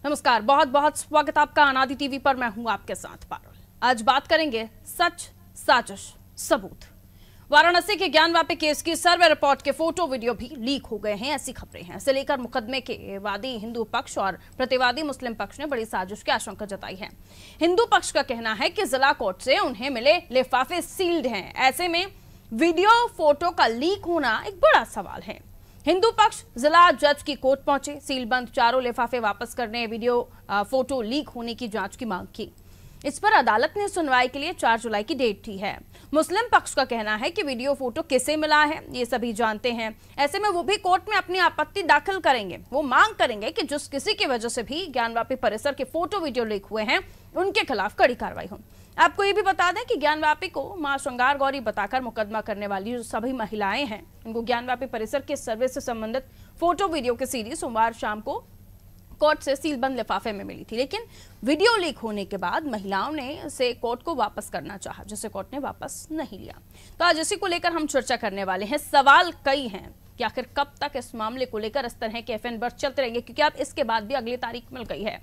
नमस्कार, बहुत बहुत स्वागत आपका अनादि टीवी पर। मैं हूं आपके साथ पारुल। आज बात करेंगे सच, साजिश, सबूत। वाराणसी के ज्ञानवापी केस की सर्वे रिपोर्ट के फोटो वीडियो भी लीक हो गए हैं, ऐसी खबरें हैं। इसे लेकर मुकदमे के वादी हिंदू पक्ष और प्रतिवादी मुस्लिम पक्ष ने बड़ी साजिश की आशंका जताई है। हिंदू पक्ष का कहना है कि जिला कोर्ट से उन्हें मिले लिफाफे सील्ड हैं। ऐसे में वीडियो फोटो का लीक होना एक बड़ा सवाल है। हिंदू पक्ष जिला जज की कोर्ट पहुंचे, सीलबंद चारों लिफाफे वापस करने, वीडियो फोटो लीक होने की जांच की मांग की। इस पर अदालत ने सुनवाई के लिए 4 जुलाई की डेट दी है। मुस्लिम पक्ष का कहना है कि वीडियो फोटो किसे मिला है ये सभी जानते हैं। ऐसे में वो भी कोर्ट में अपनी आपत्ति दाखिल करेंगे। वो मांग करेंगे कि जिस किसी की वजह से भी ज्ञानवापी परिसर के फोटो वीडियो लीक हुए हैं उनके खिलाफ कड़ी कार्रवाई हो। आपको ये भी बता दें कि ज्ञानवापी को मां श्रृंगार गौरी बताकर मुकदमा करने वाली जो सभी महिलाएं हैं, उनको ज्ञानवापी परिसर के सर्वे से संबंधित फोटो वीडियो की सीडी सोमवार शाम को कोर्ट से सीलबंद लिफाफे में मिली थी। लेकिन वीडियो लीक होने के बाद महिलाओं ने इसे कोर्ट को वापस करना चाहा, जिसे कोर्ट ने वापस नहीं लिया। तो आज इसी को लेकर हम चर्चा करने वाले हैं। सवाल कई हैं कि आखिर कब तक इस मामले को लेकर इस तरह के एफएन बर्थ चलते रहेंगे, क्योंकि अब इसके बाद भी अगली तारीख मिल गई है।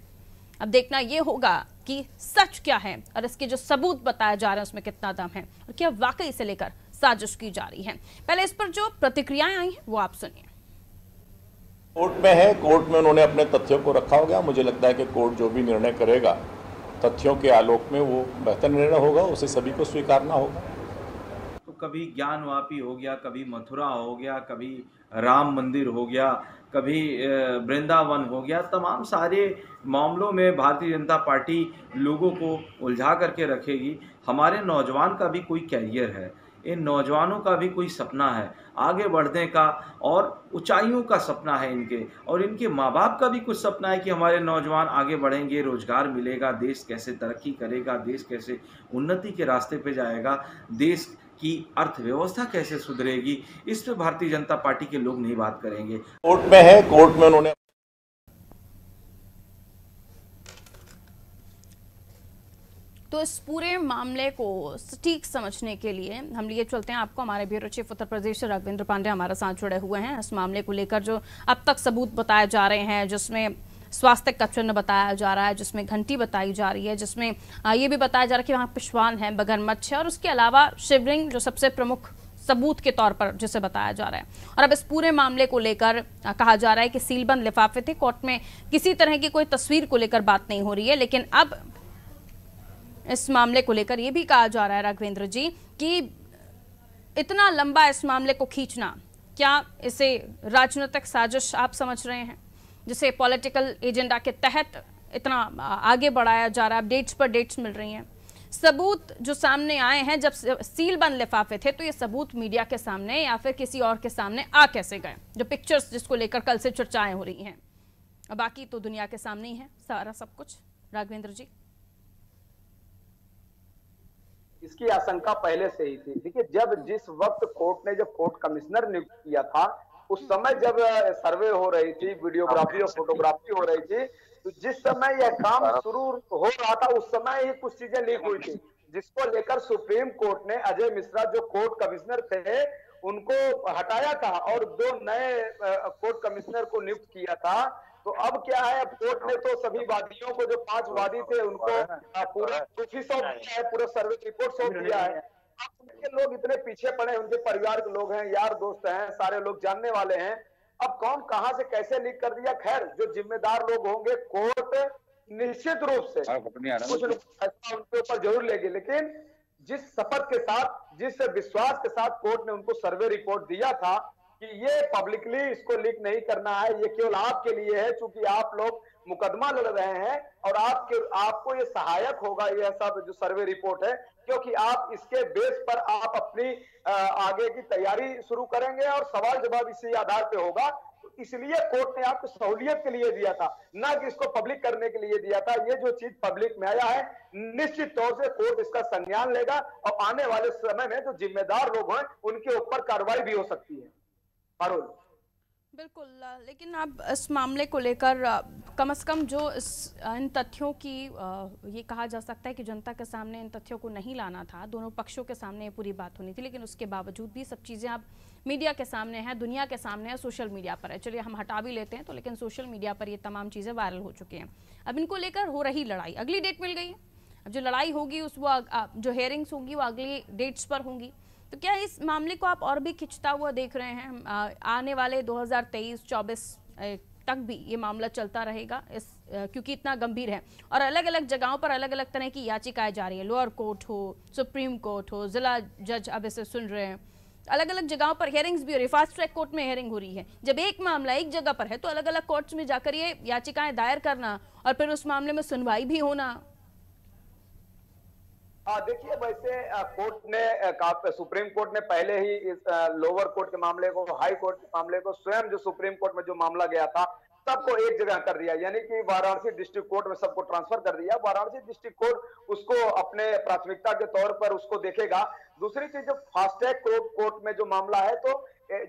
अब देखना यह होगा कि सच क्या है और इसके जो सबूत बताए जा रहे हैं उसमें कितना दम है और क्या वाकई से लेकर साजिश की जा रही है। पहले इस पर जो प्रतिक्रियाएं आई हैं वो आप सुनिए। कोर्ट में है, कोर्ट में उन्होंने अपने तथ्यों को रखा हो गया। मुझे लगता है कि कोर्ट जो भी निर्णय करेगा तथ्यों के आलोक में वो बेहतर निर्णय होगा, उसे सभी को स्वीकारना होगा। तो कभी ज्ञानवापी हो गया, कभी मथुरा हो गया, कभी राम मंदिर हो गया, कभी वृंदावन हो गया। तमाम सारे मामलों में भारतीय जनता पार्टी लोगों को उलझा करके रखेगी। हमारे नौजवान का भी कोई कैरियर है, इन नौजवानों का भी कोई सपना है आगे बढ़ने का और ऊंचाइयों का सपना है इनके, और इनके माँ बाप का भी कुछ सपना है कि हमारे नौजवान आगे बढ़ेंगे, रोजगार मिलेगा, देश कैसे तरक्की करेगा, देश कैसे उन्नति के रास्ते पे जाएगा, देश की अर्थव्यवस्था कैसे सुधरेगी। इस पे भारतीय जनता पार्टी के लोग नहीं बात करेंगे। कोर्ट में है, कोर्ट में उन्होंने तो इस पूरे मामले को ठीक समझने के लिए हम लिए चलते हैं आपको। हमारे ब्यूरो चीफ उत्तर प्रदेश राघवेंद्र पांडे हमारे साथ जुड़े हुए हैं। इस मामले को लेकर जो अब तक सबूत बताए जा रहे हैं, जिसमें स्वास्थ्य का चिन्ह बताया जा रहा है, जिसमें घंटी बताई जा रही है, जिसमें ये भी बताया जा रहा है कि वहाँ पिशवान है, मगरमच्छ है, और उसके अलावा शिवलिंग जो सबसे प्रमुख सबूत के तौर पर जिसे बताया जा रहा है। और अब इस पूरे मामले को लेकर कहा जा रहा है कि सीलबंद लिफाफे थे। कोर्ट में किसी तरह की कोई तस्वीर को लेकर बात नहीं हो रही है, लेकिन अब इस मामले को लेकर यह भी कहा जा रहा है राघवेंद्र जी कि इतना लंबा इस मामले को खींचना, क्या इसे राजनीतिक साजिश आप समझ रहे हैं, जिसे पॉलिटिकल एजेंडा के तहत इतना आगे बढ़ाया जा रहा है। डेट्स पर डेट्स मिल रही हैं, सबूत जो सामने आए हैं। जब सीलबंद लिफाफे थे तो ये सबूत मीडिया के सामने या फिर किसी और के सामने आ कैसे गए? जो पिक्चर्स जिसको लेकर कल से चर्चाएं हो रही हैं, बाकी तो दुनिया के सामने ही है सारा सब कुछ। राघवेंद्र जी, इसकी आशंका पहले से ही थी। देखिए, जिस वक्त कोर्ट ने जब कोर्ट कमिश्नर नियुक्त किया था, उस समय जब सर्वे हो रही थी, वीडियोग्राफी और फोटोग्राफी हो रही थी, तो जिस समय यह काम शुरू हो रहा था उस समय ही कुछ चीजें लीक हुई थी, जिसको लेकर सुप्रीम कोर्ट ने अजय मिश्रा जो कोर्ट कमिश्नर थे उनको हटाया था और 2 नए कोर्ट कमिश्नर को नियुक्त किया था। तो अब क्या है, अब कोर्ट ने तो सभी वादियों को, जो 5 वादी थे उनको पूरा प्रूफी सौंप दिया है, पूरा सर्वे रिपोर्ट सौंप दिया है। अब उनके लोग इतने पीछे पड़े, उनके परिवार के लोग हैं, यार दोस्त हैं, सारे लोग जानने वाले हैं। अब कौन कहां से कैसे लीक कर दिया, खैर जो जिम्मेदार लोग होंगे कोर्ट निश्चित रूप से कुछ फैसला उनके ऊपर जरूर लेगी। लेकिन जिस शपथ के साथ, जिस विश्वास के साथ कोर्ट ने उनको सर्वे रिपोर्ट दिया था कि ये पब्लिकली इसको लीक नहीं करना है, ये केवल आपके लिए है, क्योंकि आप लोग मुकदमा लड़ रहे हैं और आपको ये सहायक होगा, यह सब जो सर्वे रिपोर्ट है, क्योंकि आप इसके बेस पर आप अपनी आगे की तैयारी शुरू करेंगे और सवाल जवाब इसी आधार पे होगा। तो इसलिए कोर्ट ने आपको सहूलियत के लिए दिया था, ना कि इसको पब्लिक करने के लिए दिया था। ये जो चीज पब्लिक में आया है, निश्चित तौर से कोर्ट इसका संज्ञान लेगा और आने वाले समय में जो जिम्मेदार लोग हैं उनके ऊपर कार्रवाई भी हो सकती है। बिल्कुल, लेकिन अब इस मामले को लेकर कम से कम जो इन तथ्यों की ये कहा जा सकता है कि जनता के सामने इन तथ्यों को नहीं लाना था, दोनों पक्षों के सामने ये पूरी बात होनी थी, लेकिन उसके बावजूद भी सब चीज़ें अब मीडिया के सामने है, दुनिया के सामने है, सोशल मीडिया पर है। चलिए हम हटा भी लेते हैं तो, लेकिन सोशल मीडिया पर ये तमाम चीज़ें वायरल हो चुकी हैं। अब इनको लेकर हो रही लड़ाई, अगली डेट मिल गई है। अब जो लड़ाई होगी जो हेयरिंग्स होंगी वो अगली डेट्स पर होंगी। तो क्या इस मामले को आप और भी खिंचता हुआ देख रहे हैं? आने वाले 2023-24 तक भी ये मामला चलता रहेगा क्योंकि इतना गंभीर है और अलग अलग जगहों पर अलग अलग तरह की याचिकाएं जा रही है। लोअर कोर्ट हो, सुप्रीम कोर्ट हो, जिला जज अब इसे सुन रहे हैं, अलग अलग जगहों पर हेयरिंग्स भी हो रही है। फास्ट ट्रैक कोर्ट में हेयरिंग हो रही है। जब एक मामला एक जगह पर है तो अलग अलग कोर्ट्स में जाकर ये याचिकाएं दायर करना और फिर उस मामले में सुनवाई भी होना। देखिए, वैसे कोर्ट ने, सुप्रीम कोर्ट ने पहले ही इस लोअर कोर्ट के मामले को, हाई कोर्ट के मामले को, स्वयं जो सुप्रीम कोर्ट में जो मामला गया था सबको एक जगह कर दिया, यानी कि वाराणसी डिस्ट्रिक्ट कोर्ट में सबको ट्रांसफर कर दिया। वाराणसी डिस्ट्रिक्ट कोर्ट उसको अपने प्राथमिकता के तौर पर उसको देखेगा। दूसरी चीज, जो फास्ट ट्रैक कोर्ट में जो मामला है, तो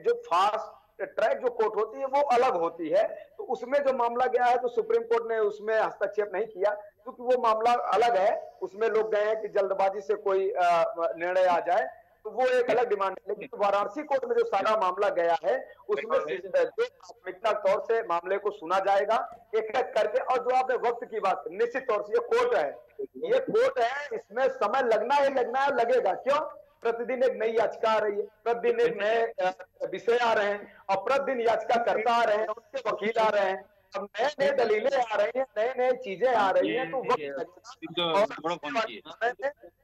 जो फास्ट ट्रैक जो कोर्ट होती है वो अलग होती है, तो उसमें जो मामला गया है तो सुप्रीम कोर्ट ने उसमें हस्तक्षेप नहीं किया क्योंकि वो मामला अलग है। उसमें लोग गए हैं कि जल्दबाजी से कोई निर्णय आ जाए, तो वो एक अलग डिमांड है। लेकिन वाराणसी कोर्ट में जो सारा मामला गया है उसमें प्राथमिकता तौर से मामले को सुना जाएगा एक एक करके। और जो आपने वक्त की बात, निश्चित तौर से ये कोर्ट है, इसमें समय लगना ही लगना है, लगेगा। क्यों? प्रतिदिन एक नई याचिका आ रही है, प्रतिदिन एक नए विषय आ रहे हैं और प्रतिदिन याचिका करता आ रहे हैं, उनके वकील आ रहे हैं, अब नए नए दलीलें आ रही हैं, नए नए चीजें आ रही हैं, तो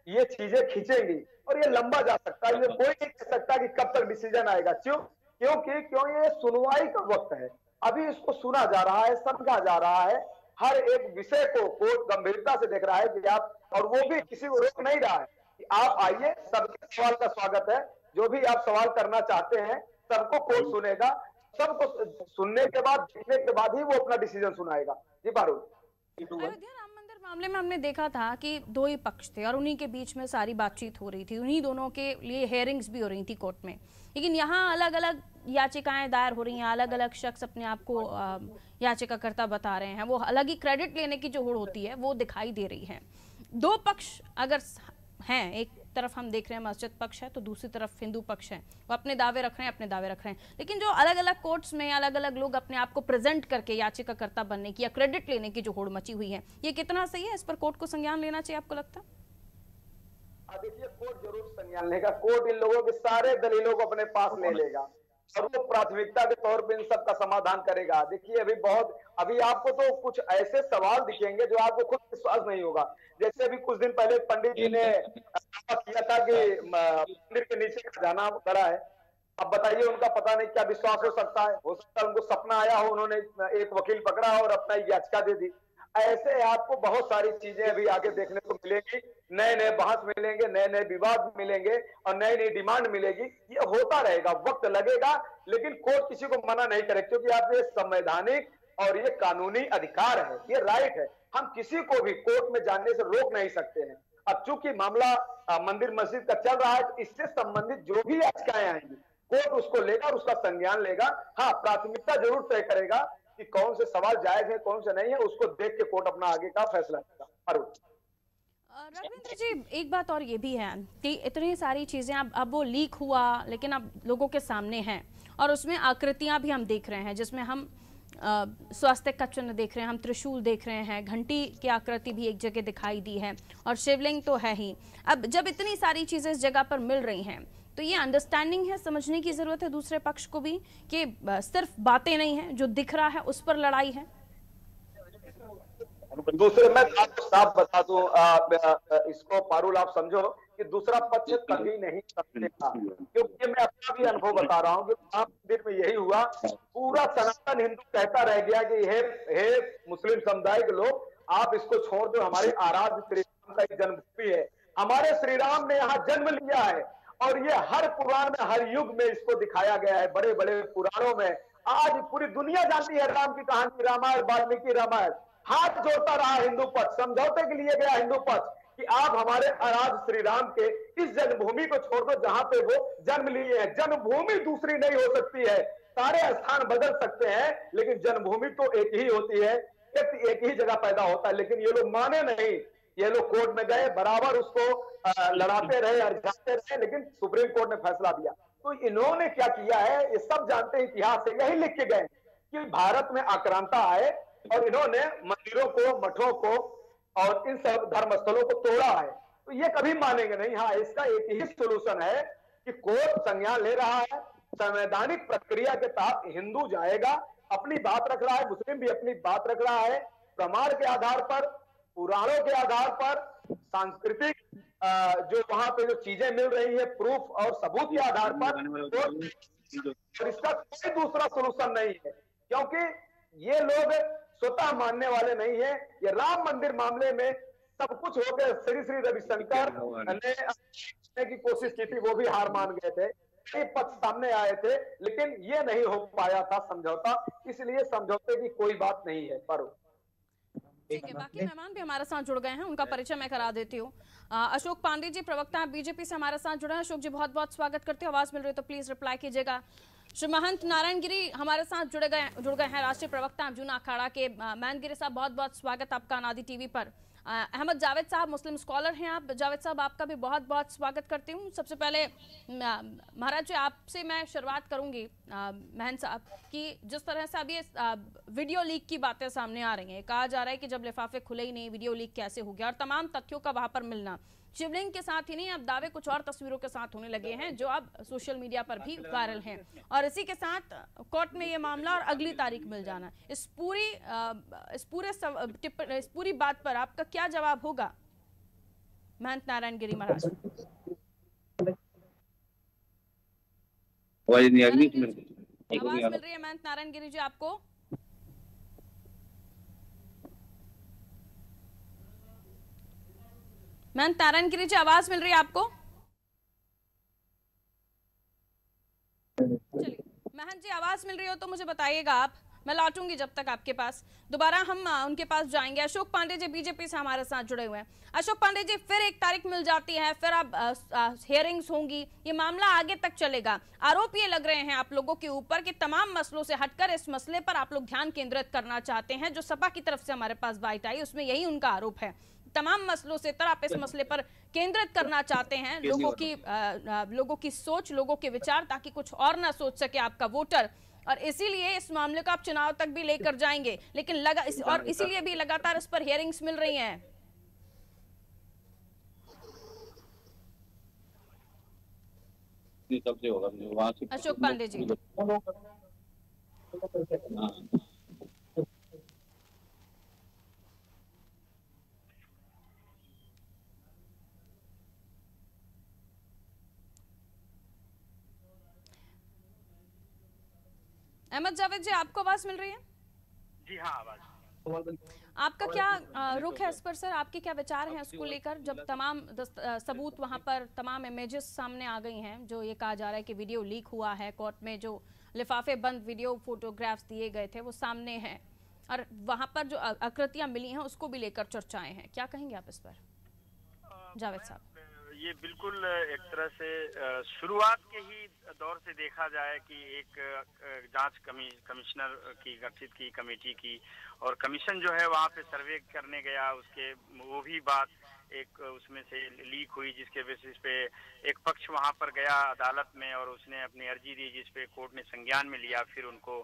ये चीजें खींचेंगी और ये लंबा जा सकता है। ये कोई नहीं कह सकता कि कब तक डिसीजन आएगा। क्यों ये सुनवाई का वक्त है, अभी इसको सुना जा रहा है, समझा जा रहा है, हर एक विषय को कोर्ट गंभीरता से देख रहा है कि आप, और वो भी किसी को रोक नहीं रहा है कि आप आइए, सबके सवाल का स्वागत है, जो भी आप सवाल करना चाहते हैं सबको कोर्ट सुनेगा, सबको सुनने के बाद, देखने के बाद ही वो अपना डिसीजन सुनाएगा। जी पारुल। अयोध्या राम मंदिर मामले में हमने देखा था कि दो ही पक्ष थे और उन्हीं के बीच में सारी बातचीत हो रही थी, उन्हीं दोनों के लिए हेयरिंग्स भी हो रही थी कोर्ट में। लेकिन यहाँ अलग अलग याचिकाएं दायर हो रही हैं, अलग अलग शख्स अपने आप को याचिकाकर्ता बता रहे हैं, वो अलग ही क्रेडिट लेने की जो होड़ होती है वो दिखाई दे रही है। दो पक्ष अगर हैं, एक तरफ हम देख रहे हैं मस्जिद पक्ष है तो दूसरी तरफ हिंदू पक्ष है, वो अपने दावे रख रहे हैं, लेकिन जो अलग अलग कोर्ट्स में अलग अलग लोग अपने आप को प्रेजेंट करके याचिकाकर्ता बनने की या क्रेडिट लेने की जो होड़ मची हुई है, ये कितना सही है? इस पर कोर्ट को संज्ञान लेना चाहिए, आपको लगता है? देखिए, कोर्ट जरूर संज्ञान लेगा। कोर्ट इन लोगों के सारे दलीलों को अपने पास ले लेगा और वो प्राथमिकता के तौर पर इन सब का समाधान करेगा। देखिए, अभी आपको तो कुछ ऐसे सवाल दिखेंगे जो आपको खुद विश्वास नहीं होगा। जैसे अभी कुछ दिन पहले पंडित जी ने किया था कि मंदिर के नीचे खजाना पड़ा है। अब बताइए, उनका पता नहीं क्या विश्वास हो सकता है उनको सपना आया हो, उन्होंने एक वकील पकड़ा और अपना याचिका दे दी। ऐसे आपको बहुत सारी चीजें अभी आगे देखने को मिलेंगी, नए नए बहस मिलेंगे, नए नए विवाद मिलेंगे और नई नई डिमांड मिलेगी। ये होता रहेगा, वक्त लगेगा, लेकिन कोर्ट किसी को मना नहीं करे क्योंकि आप ये संवैधानिक और ये कानूनी अधिकार है, ये राइट है। हम किसी को भी कोर्ट में जाने से रोक नहीं सकते हैं। अब चूंकि मामला मंदिर मस्जिद का चल रहा है तो इससे संबंधित जो भी याचिकाएं आएंगी कोर्ट उसको लेगा और उसका संज्ञान लेगा। हाँ, प्राथमिकता जरूर तय करेगा कि कौन से सवाल जायज है, कौन से नहीं है, उसको देख के कोर्ट अपना आगे का फैसला करेगा। रविंद्र जी, एक बात और ये भी है कि इतनी सारी चीजें अब वो लीक हुआ लेकिन अब लोगों के सामने हैं और उसमें आकृतियां भी हम देख रहे हैं, जिसमें हम स्वास्थ्य का चिन्ह देख रहे हैं, हम त्रिशूल देख रहे हैं, घंटी की आकृति भी एक जगह दिखाई दी है और शिवलिंग तो है ही। अब जब इतनी सारी चीजें इस जगह पर मिल रही हैं तो ये अंडरस्टैंडिंग है, समझने की जरूरत है दूसरे पक्ष को भी कि सिर्फ बातें नहीं है, जो दिख रहा है उस पर लड़ाई है। दूसरे, मैं आपको साफ बता दूं, इसको पारुल आप समझो कि दूसरा पक्ष कभी नहीं समझेगा, क्योंकि मैं अपना भी अनुभव बता रहा हूं कि मंदिर में यही हुआ। पूरा सनातन हिंदू कहता रह गया कि हे मुस्लिम समुदाय के लोग, आप इसको छोड़ दो, हमारे आराध्य श्री राम का जन्मभूमि है, हमारे श्री राम ने यहाँ जन्म लिया है और ये हर पुराण में, हर युग में इसको दिखाया गया है, बड़े बड़े पुराणों में। आज पूरी दुनिया जानती है राम की कहानी, रामायण, वाल्मीकि रामायण। हाथ जोड़ता रहा हिंदू पक्ष, समझौते के लिए गया हिंदू पक्ष कि आप हमारे आराध्य श्री राम के इस जन्मभूमि को छोड़ दो जहां पे वो जन्म लिए हैं। जन्मभूमि दूसरी नहीं हो सकती है, सारे स्थान बदल सकते हैं लेकिन जन्मभूमि तो एक ही होती है, एक ही जगह पैदा होता है। लेकिन ये लोग माने नहीं, ये लोग कोर्ट में गए, बराबर उसको लड़ाते रहे, अर्जाते रहे, लेकिन सुप्रीम कोर्ट ने फैसला दिया। तो इन्होंने क्या किया है, ये सब जानते हैं, इतिहास से यही लिख के गए कि भारत में आक्रांता आए और इन्होंने मंदिरों को, मठों को और इन सब धर्मस्थलों को तोड़ा है। तो ये कभी मानेंगे नहीं। हाँ, इसका एक ही सोल्यूशन है कि कोर्ट संज्ञान ले रहा है, संवैधानिक प्रक्रिया के तहत हिंदू जाएगा, अपनी बात रख रहा है, मुस्लिम भी अपनी बात रख रहा है, प्रमाण के आधार पर, पुराणों के आधार पर, सांस्कृतिक जो वहां पे जो चीजें मिल रही है प्रूफ और सबूत के आधार पर, और इसका कोई दूसरा सोल्यूशन नहीं है, क्योंकि ये लोग स्वतः मानने वाले नहीं है। ये राम मंदिर मामले में सब कुछ हो गया, श्री रविशंकर ने की कोशिश की थी, वो भी हार मान गए थे, कई पक्ष सामने आए थे, लेकिन ये नहीं हो पाया था समझौता, इसलिए समझौते की कोई बात नहीं है। पर ठीक है, बाकी मेहमान भी हमारे साथ जुड़ गए हैं, उनका परिचय मैं करा देती हूँ। अशोक पांडे जी, प्रवक्ता बीजेपी से हमारे साथ जुड़े हैं। अशोक जी, बहुत बहुत स्वागत करते हैं। आवाज मिल रही है तो प्लीज रिप्लाई कीजिएगा। श्री महंत नारायण गिरी हमारे साथ जुड़ गए हैं, राष्ट्रीय प्रवक्ता अर्जुन अखाड़ा के। महंत गिरी साहब, बहुत बहुत स्वागत आपका अनादि टीवी पर। अहमद जावेद साहब, मुस्लिम स्कॉलर हैं आप। जावेद साहब, आपका भी बहुत बहुत स्वागत करती हूँ। सबसे पहले महाराज जी, आपसे मैं शुरुआत करूंगी महंत साहब, कि जिस तरह से अब ये वीडियो लीक की बातें सामने आ रही हैं, कहा जा रहा है कि जब लिफाफे खुले ही नहीं, वीडियो लीक कैसे हो गया, और तमाम तथ्यों का वहां पर मिलना, शिवलिंग के साथ ही नहीं, अब दावे कुछ और तस्वीरों के साथ होने लगे हैं जो अब सोशल मीडिया पर भी वायरल हैं, और इसी के साथ कोर्ट में ये मामला और अगली तारीख मिल जाना। इस पूरी बात पर आपका क्या जवाब होगा महंत नारायण गिरी महाराज? आवाज मिल रही है महंत नारायण गिरी जी आपको? महंत नारायण गिरी जी, आवाज मिल रही है आपको? चलिए महंत जी, आवाज मिल रही हो तो मुझे बताइएगा आप, मैं लौटूंगी जब तक आपके पास, दोबारा हम उनके पास जाएंगे। अशोक पांडे जी बीजेपी से हमारे साथ जुड़े हुए हैं। अशोक पांडे जी, फिर एक तारीख मिल जाती है, फिर अब हियरिंग्स होंगी, ये मामला आगे तक चलेगा। आरोप ये लग रहे हैं आप लोगों के ऊपर कि तमाम मसलों से हटकर इस मसले पर आप लोग ध्यान केंद्रित करना चाहते हैं। जो सपा की तरफ से हमारे पास बाइट आई उसमें यही उनका आरोप है, तमाम मसलों से तरफ इस मसले पर केंद्रित करना चाहते हैं लोगों की सोच, लोगों के विचार, ताकि कुछ और ना सोच सके आपका वोटर, और इसीलिए इस मामले को आप चुनाव तक भी लेकर जाएंगे। लेकिन इसीलिए भी लगातार इस पर हियरिंग्स मिल रही हैं। अशोक पांडे जी, अहमद जावेद जी, आपको आवाज मिल रही है? जी हाँ, आवाज। आपका क्या रुख है इस पर सर? आपके क्या विचार हैं इसको लेकर, जब तमाम सबूत वहां पर, तमाम इमेजेस सामने आ गई हैं, जो ये कहा जा रहा है कि वीडियो लीक हुआ है, कोर्ट में जो लिफाफे बंद वीडियो फोटोग्राफ्स दिए गए थे वो सामने हैं, और वहां पर जो आकृतियां मिली हैं उसको भी लेकर चर्चाएं हैं, क्या कहेंगे आप इस पर जावेद साहब? ये बिल्कुल एक तरह से शुरुआत के ही दौर से देखा जाए कि एक जांच कमिश्नर की गठित की कमेटी की, और कमीशन जो है वहाँ पे सर्वे करने गया, उसके वो भी बात एक उसमें से लीक हुई, जिसके बेसिस पे एक पक्ष वहाँ पर गया अदालत में और उसने अपनी अर्जी दी, जिसपे कोर्ट ने संज्ञान में लिया, फिर उनको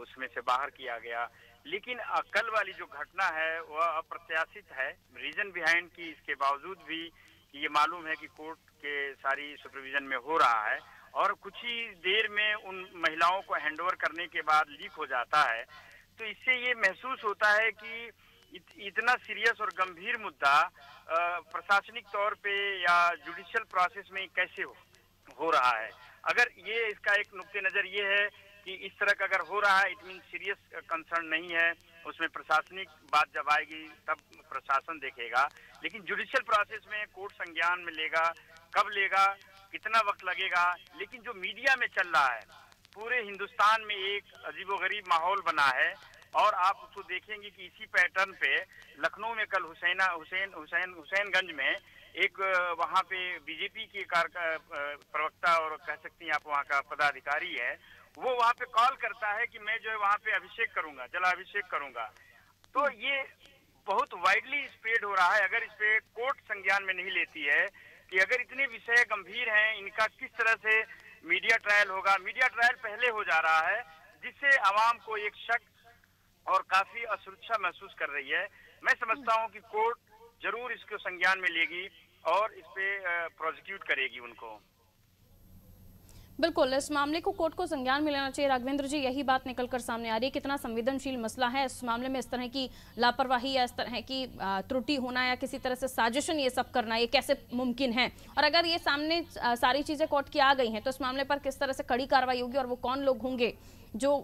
उसमें से बाहर किया गया। लेकिन कल वाली जो घटना है वह अप्रत्याशित है, रीजन बिहाइंड की इसके बावजूद भी ये मालूम है कि कोर्ट के सारी सुपरविजन में हो रहा है, और कुछ ही देर में उन महिलाओं को हैंडओवर करने के बाद लीक हो जाता है। तो इससे ये महसूस होता है कि इतना सीरियस और गंभीर मुद्दा प्रशासनिक तौर पे या जुडिशियल प्रोसेस में कैसे हो रहा है। अगर ये इसका एक नुक्ते नजर ये है कि इस तरह का अगर हो रहा है, इट मीन सीरियस कंसर्न नहीं है, उसमें प्रशासनिक बात जब आएगी तब प्रशासन देखेगा। लेकिन जुडिशियल प्रोसेस में कोर्ट संज्ञान में लेगा, कब लेगा, कितना वक्त लगेगा। लेकिन जो मीडिया में चल रहा है, पूरे हिंदुस्तान में एक अजीबोगरीब माहौल बना है, और आप उसको देखेंगे कि इसी पैटर्न पे लखनऊ में कल हुसैनगंज में एक वहाँ पे बीजेपी के प्रवक्ता और कह सकती हैं आप वहाँ का पदाधिकारी है, वो वहाँ पे कॉल करता है कि मैं जो है वहाँ पे अभिषेक करूंगा, जलाभिषेक करूंगा। तो ये बहुत वाइडली स्प्रेड हो रहा है। अगर इस पे कोर्ट संज्ञान में नहीं लेती है कि अगर इतने विषय गंभीर हैं, इनका किस तरह से मीडिया ट्रायल होगा। मीडिया ट्रायल पहले हो जा रहा है, जिससे आवाम को एक शक और काफी असुरक्षा महसूस कर रही है। मैं समझता हूं कि कोर्ट जरूर इसको संज्ञान में लेगी और इस पे प्रोसिक्यूट करेगी उनको। बिल्कुल, इस मामले को कोर्ट को संज्ञान में लेना चाहिए। राघवेंद्र जी, यही बात निकलकर सामने आ रही है। कितना संवेदनशील मसला है, इस मामले में इस तरह की लापरवाही या इस तरह की त्रुटि होना या किसी तरह से साजिशन ये सब करना, ये कैसे मुमकिन है? और अगर ये सामने सारी चीजें कोर्ट की आ गई हैं तो इस मामले पर किस तरह से कड़ी कार्रवाई होगी और वो कौन लोग होंगे जो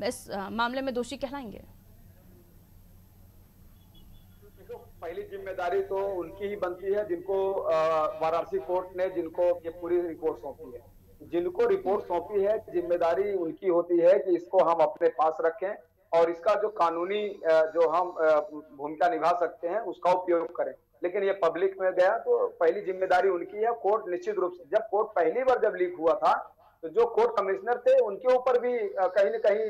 इस मामले में दोषी कहलाएंगे? पहली जिम्मेदारी तो उनकी ही बनती है जिनको वाराणसी कोर्ट ने जिनको ये पूरी रिपोर्ट सौंपी है। जिनको रिपोर्ट सौंपी है, जिम्मेदारी उनकी होती है कि इसको हम अपने पास रखें और इसका जो कानूनी जो हम भूमिका निभा सकते हैं उसका उपयोग करें। लेकिन ये पब्लिक में गया तो पहली जिम्मेदारी उनकी है। कोर्ट निश्चित रूप से, जब कोर्ट पहली बार जब लीक हुआ था तो जो कोर्ट कमिश्नर थे उनके ऊपर भी कहीं न कहीं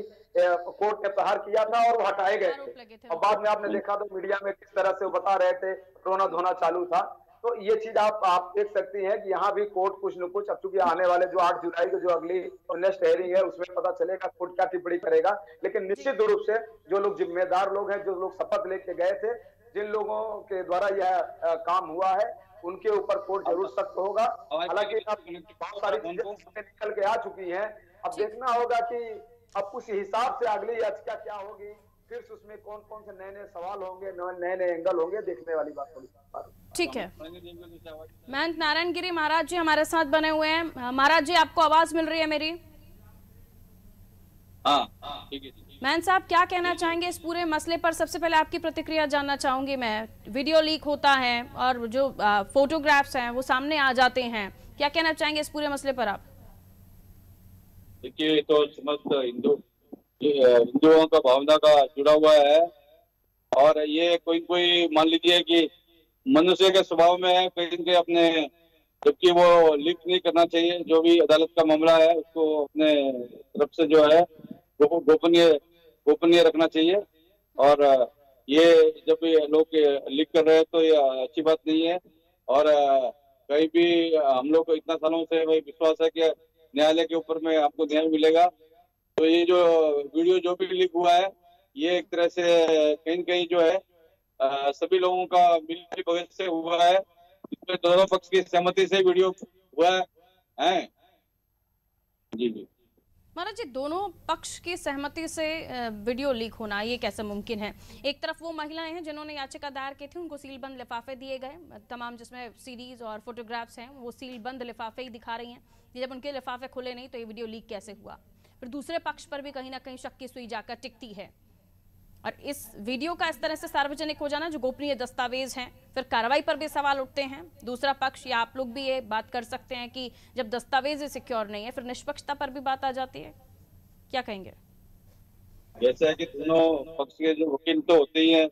कोर्ट ने प्रहार किया था और वो हटाए गए थे। और बाद में आपने देखा तो मीडिया में किस तरह से वो बता रहे थे, रोना धोना चालू था। तो ये चीज आप देख सकती हैं कि यहाँ भी कोर्ट कुछ न कुछ, अब चूंकि आने वाले जो 8 जुलाई को जो अगली नेक्स्ट हेयरिंग है उसमें पता चलेगा कोर्ट क्या टिप्पणी करेगा। लेकिन निश्चित रूप से जो लोग जिम्मेदार लोग हैं, जो लोग शपथ लेके गए थे, जिन लोगों के द्वारा यह काम हुआ है, उनके ऊपर कोर्ट जरूर सख्त होगा। हालांकि अब बहुत सारी चीजें निकल के आ चुकी हैं, अब देखना होगा कि अब उस हिसाब से अगली याचिका क्या होगी, फिर उसमें कौन कौन से नए नए सवाल होंगे, नए नए एंगल होंगे, देखने वाली बात होगी। ठीक है, महंत नारायण गिरी महाराज जी हमारे साथ बने हुए हैं। महाराज जी, आपको आवाज मिल रही है मेरी? हाँ, ठीक है। महंत साहब, क्या कहना चाहेंगे इस पूरे मसले पर? सबसे पहले आपकी प्रतिक्रिया जानना चाहूंगी मैं। वीडियो लीक होता है और जो फोटोग्राफ्स हैं वो सामने आ जाते हैं, क्या कहना चाहेंगे इस पूरे मसले पर आप? देखिए, तो समस्त हिंदुओं का भावना का जुड़ा हुआ है और ये कोई मान लीजिए कि मनुष्य के स्वभाव में है कहीं अपने, जबकि वो लीक नहीं करना चाहिए। जो भी अदालत का मामला है उसको अपने तरफ से जो है गोपनीय रखना चाहिए। और ये जब लोग लीक कर रहे हैं तो ये अच्छी बात नहीं है। और कहीं भी हम लोग को इतना सालों से वही विश्वास है कि न्यायालय के ऊपर में आपको न्याय मिलेगा। तो ये जो वीडियो जो भी लीक हुआ है, ये एक तरह से कहीं न कहीं जो है सभी लोगों का मिली भगत से हुआ है। इसमें दोनों पक्ष की सहमति से वीडियो हुआ है। जी महाराज जी, दोनों पक्ष की सहमति से वीडियो लीक होना ये कैसे मुमकिन है? एक तरफ वो महिलाएं हैं जिन्होंने याचिका दायर की थी, उनको सीलबंद लिफाफे दिए गए, तमाम जिसमें सीडीज और फोटोग्राफ्स हैं वो सीलबंद लिफाफे ही दिखा रही हैं। जब उनके लिफाफे खुले नहीं तो ये वीडियो लीक कैसे हुआ? फिर दूसरे पक्ष पर भी कहीं ना कहीं शक की सुई जाकर टिकती है। और इस वीडियो का इस तरह से सार्वजनिक हो जाना, जो गोपनीय दस्तावेज हैं, फिर कार्रवाई पर भी सवाल उठते हैं। दूसरा पक्ष या आप लोग भी ये बात कर सकते हैं कि जब दस्तावेज सिक्योर नहीं है फिर निष्पक्षता पर भी बात आ जाती है। क्या कहेंगे? जैसा है कि दोनों पक्ष के जो वकील तो होते ही हैं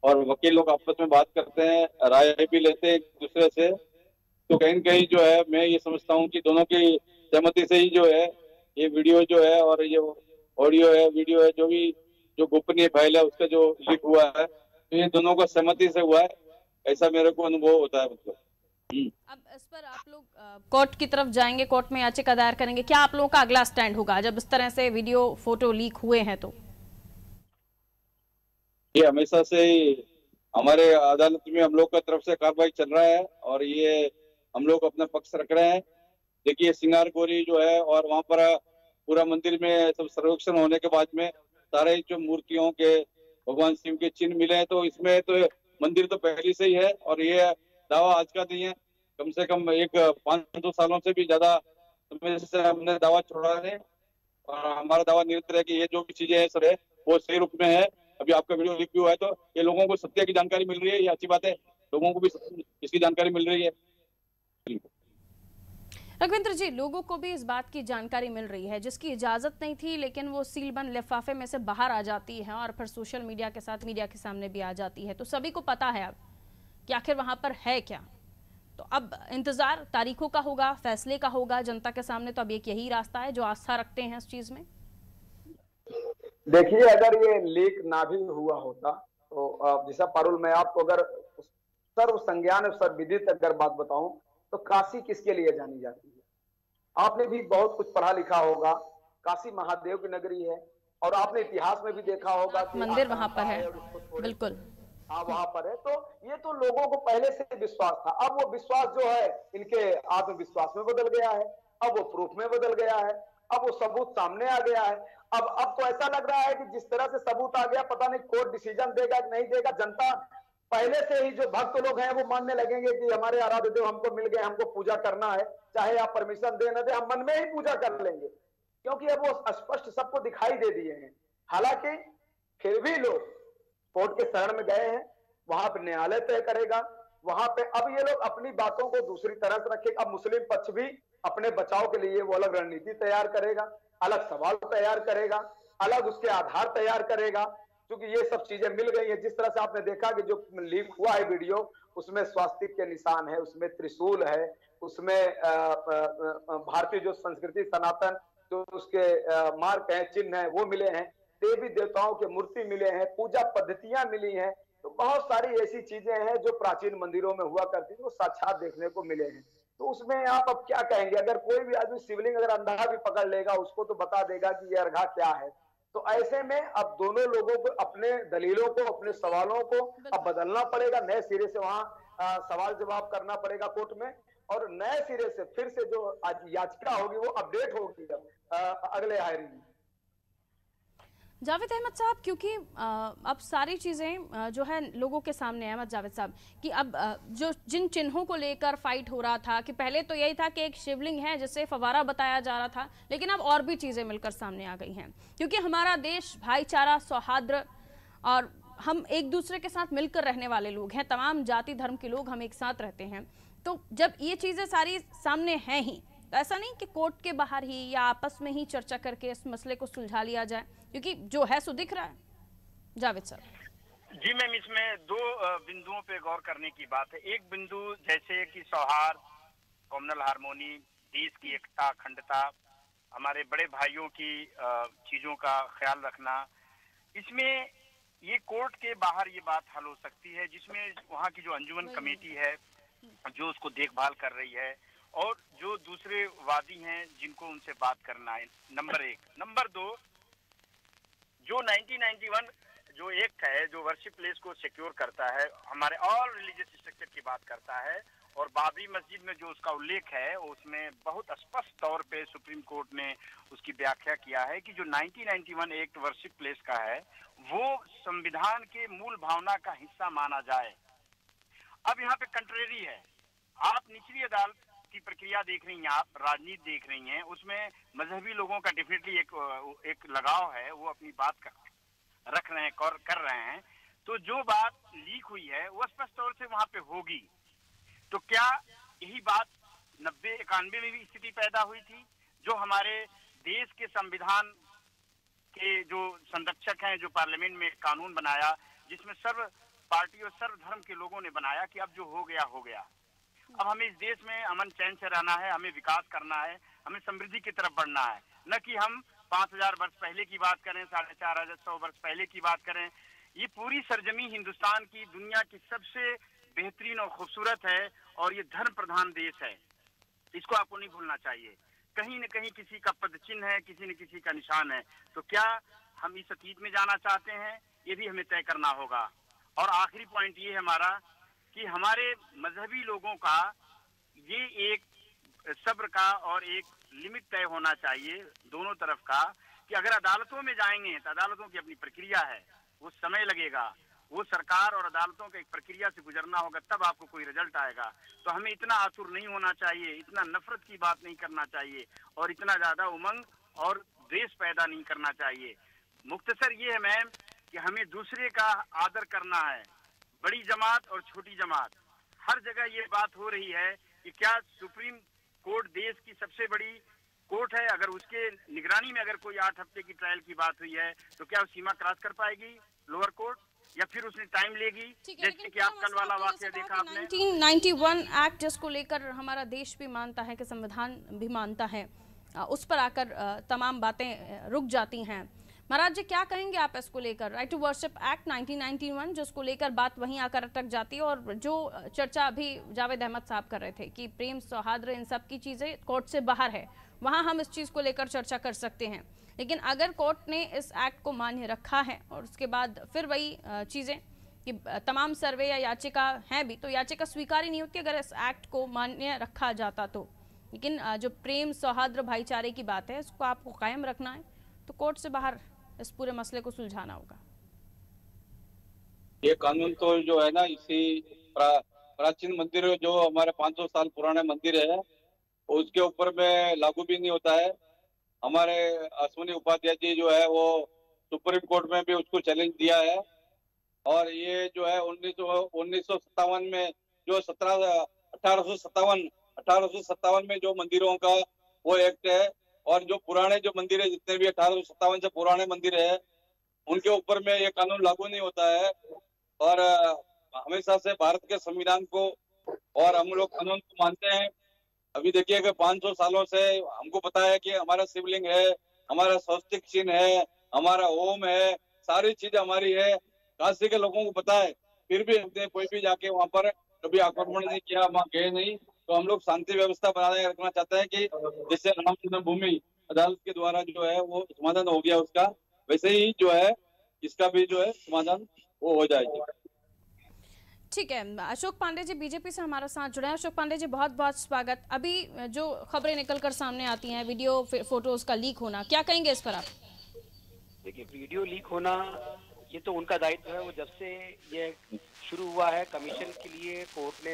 और वकील लोग आपस में बात करते हैं, राय भी लेते हैं एक दूसरे से। तो कहीं न कहीं जो है मैं ये समझता हूँ कि दोनों की सहमति से ही जो है ये वीडियो जो है और ये ऑडियो है, वीडियो है, जो गोपनीय फाइल है उसका जो लीक हुआ है, तो ये दोनों को सहमति से हुआ है, ऐसा मेरे को अनुभव होता है। मतलब अब इस पर आप लोग कोर्ट की तरफ जाएंगे, कोर्ट में याचिका दायर करेंगे, क्या आप लोगों का अगला स्टैंड होगा जब इस तरह से वीडियो फोटो लीक हुए हैं? तो ये हमेशा से ही हमारे अदालत में हम लोग का तरफ से कार्रवाई चल रहा है और ये हम लोग अपना पक्ष रख रहे हैं। देखिए, सिंगारगौरी जो है और वहाँ पर पूरा मंदिर में सब सर्वेक्षण होने के बाद में सारे जो मूर्तियों के भगवान शिव के चिन्ह मिले हैं, तो इसमें तो मंदिर तो पहले से ही है और ये दावा आज का नहीं है। कम से कम 5-2 सालों से भी ज्यादा समय से हमने दावा छोड़ा है और हमारा दावा निरंतर है कि ये जो भी चीजें हैं सर है वो सही रूप में है। अभी आपका वीडियो लीक भी हुआ है तो ये लोगों को सत्य की जानकारी मिल रही है, ये अच्छी बात है, लोगों को भी इसकी जानकारी मिल रही है। रघुवेंद्र जी, लोगों को भी इस बात की जानकारी मिल रही है जिसकी इजाजत नहीं थी, लेकिन वो सीलबंद लिफाफे में से बाहर आ जाती है और फिर सोशल मीडिया के साथ मीडिया के सामने भी आ जाती है, तो सभी को पता है अब कि आखिर वहां पर है क्या। तो अब इंतजार तारीखों का होगा, फैसले का होगा जनता के सामने। तो अब एक यही रास्ता है जो आस्था रखते हैं इस चीज में। देखिए, अगर ये लीक ना भी हुआ होता तो जैसा पारुल, मैं आपको अगर सर्व संज्ञान सर्वविदित अगर बात बताऊं तो काशी किसके लिए जानी जाती है? आपने भी बहुत कुछ पढ़ा लिखा होगा, काशी महादेव की नगरी है, और आपने इतिहास में भी देखा होगा कि मंदिर वहां पर है, बिल्कुल वहां पर है। तो ये तो लोगों को पहले से विश्वास था, अब वो विश्वास जो है इनके आत्मविश्वास में बदल गया है, अब वो प्रूफ में बदल गया है, अब वो सबूत सामने आ गया है। अब तो ऐसा लग रहा है कि जिस तरह से सबूत आ गया, पता नहीं कोर्ट डिसीजन देगा कि नहीं देगा। जनता पहले से ही जो भक्त लोग हैं वो मानने लगेंगे कि हमारे आराध्य देव हमको मिल गए, हमको पूजा करना है, चाहे आप परमिशन दे न दे, हम मन में ही पूजा कर लेंगे, क्योंकि अब वो स्पष्ट सबको दिखाई दे दिए हैं। हालांकि फिर भी लोग कोर्ट के शरण में गए हैं, वहां पर न्यायालय तय करेगा, वहां पे अब ये लोग अपनी बातों को दूसरी तरह से रखेगा। अब मुस्लिम पक्ष भी अपने बचाव के लिए वो अलग रणनीति तैयार करेगा, अलग सवाल तैयार करेगा, अलग उसके आधार तैयार करेगा, क्योंकि ये सब चीजें मिल गई है। जिस तरह से आपने देखा कि जो लीक हुआ है वीडियो, उसमें स्वास्तिक के निशान है, उसमें त्रिशूल है, उसमें भारतीय जो संस्कृति सनातन जो उसके मार्क है, चिन्ह है, वो मिले हैं, देवी देवताओं के मूर्ति मिले हैं, पूजा पद्धतियां मिली हैं। तो बहुत सारी ऐसी चीजें हैं जो प्राचीन मंदिरों में हुआ करती थी, वो साक्षात देखने को मिले हैं। तो उसमें आप अब क्या कहेंगे? अगर कोई भी आदमी शिवलिंग अगर अंधा भी पकड़ लेगा, उसको तो बता देगा कि ये अर्घा क्या है। तो ऐसे में अब दोनों लोगों को अपने दलीलों को, अपने सवालों को अब बदलना पड़ेगा, नए सिरे से वहां सवाल जवाब करना पड़ेगा कोर्ट में, और नए सिरे से फिर से जो आज याचिका होगी वो अपडेट होगी अगले हायरिंग में। जावेद अहमद साहब, क्योंकि अब सारी चीज़ें जो है लोगों के सामने है, अहमद जावेद साहब, कि अब जो जिन चिन्हों को लेकर फाइट हो रहा था, कि पहले तो यही था कि एक शिवलिंग है जिसे फवारा बताया जा रहा था, लेकिन अब और भी चीज़ें मिलकर सामने आ गई हैं, क्योंकि हमारा देश भाईचारा, सौहार्द और हम एक दूसरे के साथ मिलकर रहने वाले लोग हैं, तमाम जाति धर्म के लोग हम एक साथ रहते हैं। तो जब ये चीज़ें सारी सामने हैं ही, तो ऐसा नहीं कि कोर्ट के बाहर ही या आपस में ही चर्चा करके इस मसले को सुलझा लिया जाए, क्योंकि जो है सो दिख रहा है। जावेद साहब जी मैम, इसमें दो बिंदुओं पे गौर करने की बात है। एक बिंदु जैसे कि सौहार्द, कम्युनल हार्मोनी, देश की एकता, अखंडता, हमारे बड़े भाइयों की चीजों का ख्याल रखना, इसमें ये कोर्ट के बाहर ये बात हल हो सकती है, जिसमें वहाँ की जो अंजुमन कमेटी है जो उसको देखभाल कर रही है, और जो दूसरे वादी हैं जिनको उनसे बात करना है, नंबर एक। नंबर दो, जो 1991 जो एक्ट है जो वर्शिप प्लेस को सिक्योर करता है, हमारे ऑल रिलीजियस स्ट्रक्चर की बात करता है, और बाबरी मस्जिद में जो उसका उल्लेख है उसमें बहुत स्पष्ट तौर पे सुप्रीम कोर्ट ने उसकी व्याख्या किया है कि जो 1991 एक्ट वर्शिप प्लेस का है वो संविधान के मूल भावना का हिस्सा माना जाए। अब यहाँ पे कंट्रेरी है, आप निचली अदालत की प्रक्रिया देख रही हैं, आप राजनीति देख रही हैं, उसमें मजहबी लोगों का डेफिनेटली एक लगाव है, वो अपनी बात रख रहे हैं, कर रहे हैं। तो जो बात लीक हुई है वो स्पष्ट तौर से वहां पे होगी। तो क्या यही बात 90-91 में भी स्थिति पैदा हुई थी? जो हमारे देश के संविधान के जो संरक्षक हैं, जो पार्लियामेंट में कानून बनाया, जिसमें सर्व पार्टी और सर्व धर्म के लोगों ने बनाया कि अब जो हो गया हो गया, अब हमें इस देश में अमन चैन से रहना है, हमें विकास करना है, हमें समृद्धि की तरफ बढ़ना है, न कि हम 5000 वर्ष पहले की बात करें, 4500 वर्ष पहले की बात करें। ये पूरी सरजमी हिंदुस्तान की दुनिया की सबसे बेहतरीन और खूबसूरत है, और ये धर्म प्रधान देश है, इसको आपको नहीं भूलना चाहिए। कहीं न कहीं किसी का पद चिन्ह है, किसी न किसी का निशान है। तो क्या हम इस अतीत में जाना चाहते हैं? ये भी हमें तय करना होगा। और आखिरी पॉइंट ये है हमारा कि हमारे मजहबी लोगों का ये एक सब्र का और एक लिमिट तय होना चाहिए दोनों तरफ का, कि अगर अदालतों में जाएंगे तो अदालतों की अपनी प्रक्रिया है, वो समय लगेगा, वो सरकार और अदालतों के एक प्रक्रिया से गुजरना होगा, तब आपको कोई रिजल्ट आएगा। तो हमें इतना आतुर नहीं होना चाहिए, इतना नफरत की बात नहीं करना चाहिए, और इतना ज्यादा उमंग और द्वेष पैदा नहीं करना चाहिए। मुख्तसर ये है मैम कि हमें दूसरे का आदर करना है, बड़ी जमात और छोटी जमात, हर जगह ये बात हो रही है कि क्या सुप्रीम कोर्ट देश की सबसे बड़ी कोर्ट है, अगर उसके निगरानी में अगर कोई 8 हफ्ते की ट्रायल की बात हुई है तो क्या वो सीमा क्रॉस कर पाएगी लोअर कोर्ट, या फिर उसने टाइम लेगी? जैसे कि आप कल वाला वाकया देखा आपने, 1991 एक्ट जिसको लेकर हमारा देश भी मानता है कि संविधान भी मानता है, उस पर आकर तमाम बातें रुक जाती हैं। महाराज जी, क्या कहेंगे आप इसको लेकर? राइट टू वर्शिप एक्ट 1991 जिसको लेकर बात वहीं आकर अटक जाती है, और जो चर्चा अभी जावेद अहमद साहब कर रहे थे कि प्रेम सौहार्द इन सब की चीजें कोर्ट से बाहर है, वहां हम इस चीज को लेकर चर्चा कर सकते हैं। लेकिन अगर कोर्ट ने इस एक्ट को मान्य रखा है और उसके बाद फिर वही चीजें कि तमाम सर्वे या याचिका है भी, तो याचिका स्वीकार ही नहीं होती अगर इस एक्ट को मान्य रखा जाता तो। लेकिन जो प्रेम सौहार्द भाईचारे की बात है, इसको आपको कायम रखना है, तो कोर्ट से बाहर इस पूरे मसले को सुलझाना होगा। ये कानून तो जो है ना, इसी प्राचीन मंदिर जो हमारे 500 साल पुराने मंदिर है, उसके ऊपर में लागू भी नहीं होता है। हमारे अश्विनी उपाध्याय जी जो है वो सुप्रीम कोर्ट में भी उसको चैलेंज दिया है, और ये जो है 1957 में जो 1857 में जो मंदिरों का वो एक्ट है, और जो पुराने जो मंदिर है, जितने भी 1857 से पुराने मंदिर है, उनके ऊपर में ये कानून लागू नहीं होता है। और हमेशा से भारत के संविधान को और हम लोग कानून को मानते हैं। अभी देखिए कि 500 सालों से हमको पता है कि हमारा शिवलिंग है, हमारा स्वस्तिक चिन्ह है, हमारा ओम है, सारी चीजें हमारी है। काशी के लोगों को पता है, फिर भी हमने कोई भी जाके वहाँ पर कभी आक्रमण नहीं किया, वहाँ गए नहीं। तो हम लोग शांति व्यवस्था बनाए रखना चाहते हैं कि जैसे राम जन्मभूमि अदालत के द्वारा जो है वो समाधान हो गया उसका, वैसे ही जो है इसका भी जो है समाधान वो हो जाएगी। ठीक है, अशोक पांडे जी बीजेपी से हमारे साथ जुड़े हैं। अशोक पांडे जी, बहुत बहुत स्वागत। अभी जो खबरें निकलकर सामने आती हैं, वीडियो फोटोज का लीक होना, क्या कहेंगे इस पर आप? देखिए, वीडियो लीक होना ये तो उनका दायित्व है। वो जब से ये शुरू हुआ है, कमीशन के लिए कोर्ट ने,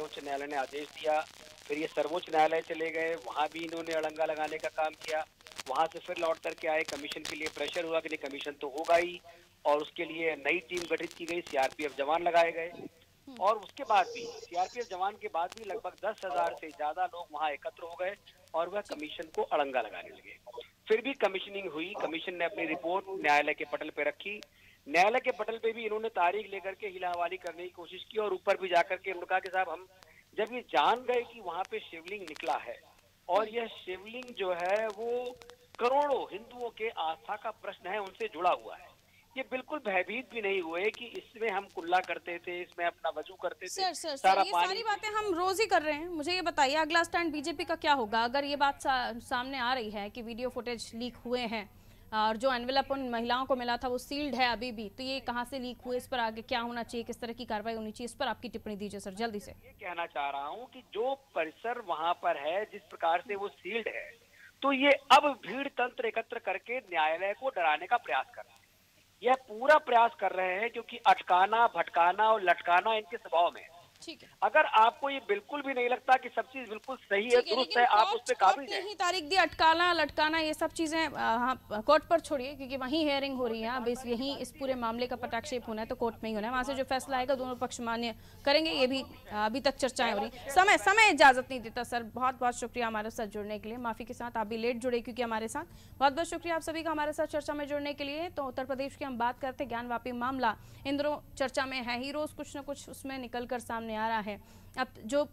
उच्च न्यायालय ने आदेश दिया, फिर ये सर्वोच्च न्यायालय चले गए, वहाँ भी इन्होंने अड़ंगा लगाने का काम किया, वहाँ से फिर लौट करके आए, कमीशन के लिए प्रेशर हुआ कि नहीं कमीशन तो होगा ही, और उसके लिए नई टीम गठित की गई, सीआरपीएफ जवान लगाए गए, और उसके बाद भी सीआरपीएफ जवान के बाद भी लगभग 10,000 से ज्यादा लोग वहाँ एकत्र हो गए और वह कमीशन को अड़ंगा लगाने लगे। फिर भी कमीशनिंग हुई, कमीशन ने अपनी रिपोर्ट न्यायालय के पटल पे रखी, न्यायालय के पटल पे भी इन्होंने तारीख लेकर के हिला हवाली करने की कोशिश की, और ऊपर भी जाकर के उन्होंने कहा कि साहब, हम जब ये जान गए कि वहाँ पे शिवलिंग निकला है, और यह शिवलिंग जो है वो करोड़ों हिंदुओं के आस्था का प्रश्न है, उनसे जुड़ा हुआ है, ये बिल्कुल भयभीत भी नहीं हुए कि इसमें हम कुल्ला करते थे, इसमें अपना वजू करते थे। सर, ये सारी बातें हम रोज ही कर रहे हैं। मुझे ये बताइए, अगला स्टैंड बीजेपी का क्या होगा अगर ये बात सामने आ रही है कि वीडियो फुटेज लीक हुए हैं, और जो एनवेलप उन महिलाओं को मिला था वो सील्ड है अभी भी, तो ये कहाँ से लीक हुए, इस पर आगे क्या होना चाहिए, किस तरह की कार्रवाई होनी चाहिए, इस पर आपकी टिप्पणी दीजिए सर, जल्दी से। ये कहना चाह रहा हूँ कि जो परिसर वहाँ पर है, जिस प्रकार से वो सील्ड है, तो ये अब भीड़ तंत्र एकत्र करके न्यायालय को डराने का प्रयास कर रहे हैं। यह पूरा प्रयास कर रहे हैं क्योंकि अटकाना, भटकाना और लटकाना इनके स्वभाव में है। ठीक है, अगर आपको ये बिल्कुल भी नहीं लगता कि सब चीज बिल्कुल सही है, दुरुस्त है, आप उस पर काबिज हैं। तारीख दी, अटकाना, लटकाना, ये सब चीजें कोर्ट पर छोड़िए, क्योंकि वहीं हियरिंग हो रही है। अब यहीं इस पूरे मामले का पटाक्षेप होना है तो कोर्ट में ही होना है, वहां से जो फैसला आएगा दोनों पक्ष मान्य करेंगे। ये भी अभी तक चर्चाएं हो रही, समय इजाजत नहीं देता। सर, बहुत बहुत शुक्रिया हमारे साथ जुड़ने के लिए। माफी के साथ आप भी लेट जुड़े क्योंकि हमारे साथ। बहुत बहुत शुक्रिया आप सभी का हमारे साथ चर्चा में जुड़ने के लिए। तो उत्तर प्रदेश की हम बात करते हैं, ज्ञानवापी मामला इन दोनों चर्चा में है ही, रोज कुछ न कुछ उसमें निकल कर सामने आ रहा है। अब जो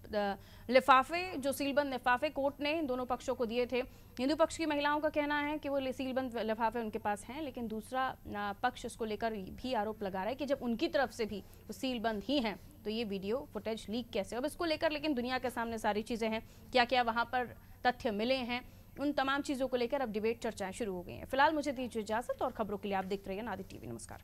लिफाफे, जो सीलबंद लिफाफे कोर्ट ने दोनों पक्षों को दिए थे, हिंदू पक्ष की महिलाओं का कहना है कि वो सीलबंद लिफाफे उनके पास हैं, लेकिन दूसरा पक्ष इसको लेकर भी आरोप लगा रहा है कि जब उनकी तरफ से भी वो सीलबंद ही हैं तो ये वीडियो फुटेज लीक कैसे। अब इसको लेकर लेकिन दुनिया के सामने सारी चीज़ें हैं, क्या क्या वहाँ पर तथ्य मिले हैं, उन तमाम चीज़ों को लेकर अब डिबेट, चर्चाएं शुरू हो गई हैं। फिलहाल मुझे दीजिए इजाजत, और खबरों के लिए आप देखते रहिए नादिक टीवी। नमस्कार।